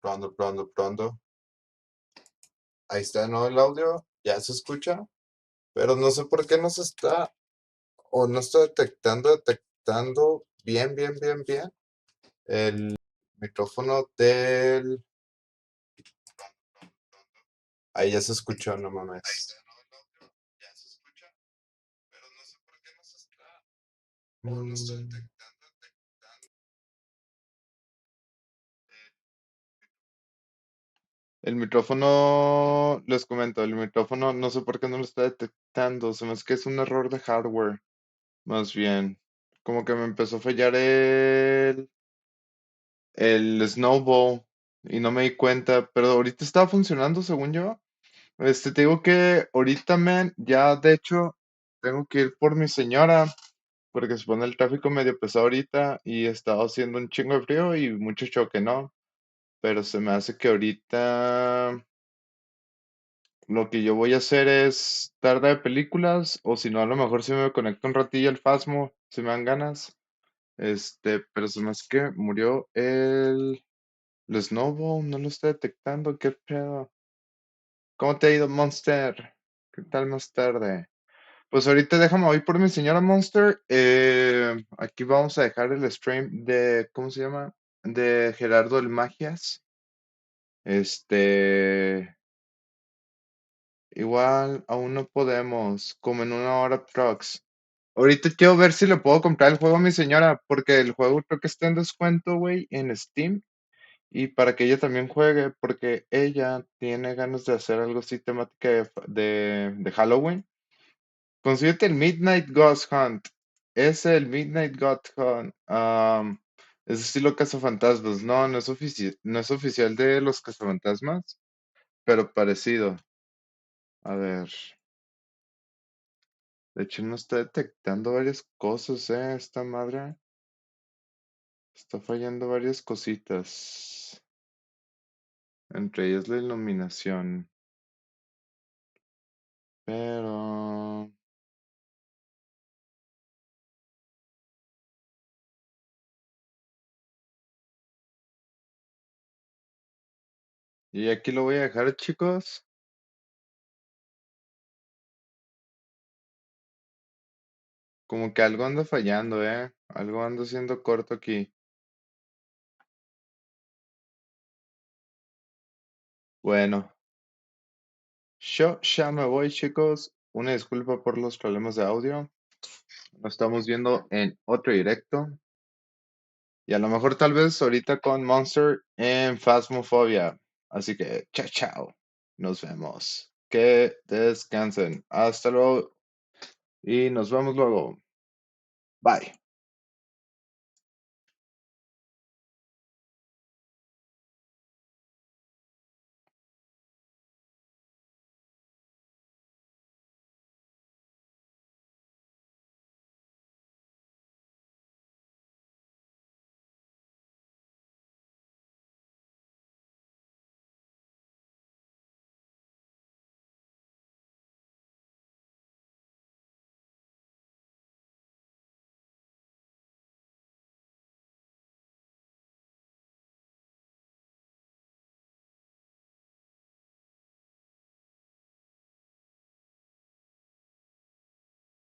Pronto. Ahí está, ¿no? El audio ya se escucha, pero no sé por qué no se está, o no está detectando bien el micrófono del... Ahí ya se escuchó, no mames. Mm. El micrófono, les comento, el micrófono no sé por qué no lo está detectando, se me hace que es un error de hardware, más bien. Como que me empezó a fallar el Snowball y no me di cuenta, pero ahorita estaba funcionando según yo. Te digo que ahorita, man, ya de hecho tengo que ir por mi señora porque se pone el tráfico medio pesado ahorita y estaba haciendo un chingo de frío y mucho choque, ¿no? Pero se me hace que ahorita lo que yo voy a hacer es tarde de películas o si no a lo mejor si me conecto un ratillo al Fasmo, si me dan ganas. Pero se me hace que murió el Snowball, no lo está detectando, qué pedo. ¿Cómo te ha ido, Monster? ¿Qué tal más tarde? Pues ahorita déjame voy por mi señora Monster. Aquí vamos a dejar el stream de, ¿cómo se llama? de Gerardo el Magias. Igual aún no podemos, como en una hora prox. Ahorita quiero ver si le puedo comprar el juego a mi señora, porque el juego creo que está en descuento, güey, en Steam. Y para que ella también juegue, porque ella tiene ganas de hacer algo así temática de Halloween. Consíguete el Midnight Ghost Hunt. Es el Midnight Ghost Hunt. Es estilo cazafantasmas. No, no es oficial de los cazafantasmas, pero parecido. A ver. De hecho, no está detectando varias cosas, esta madre. Está fallando varias cositas. Entre ellas la iluminación. Pero... Y aquí lo voy a dejar, chicos. Como que algo anda fallando, Algo ando siendo corto aquí. Bueno, yo ya me voy, chicos. Una disculpa por los problemas de audio. Nos estamos viendo en otro directo. Y a lo mejor tal vez ahorita con Monster en Phasmophobia. Así que, chao, chao. Nos vemos. Que descansen. Hasta luego. Y nos vemos luego. Bye.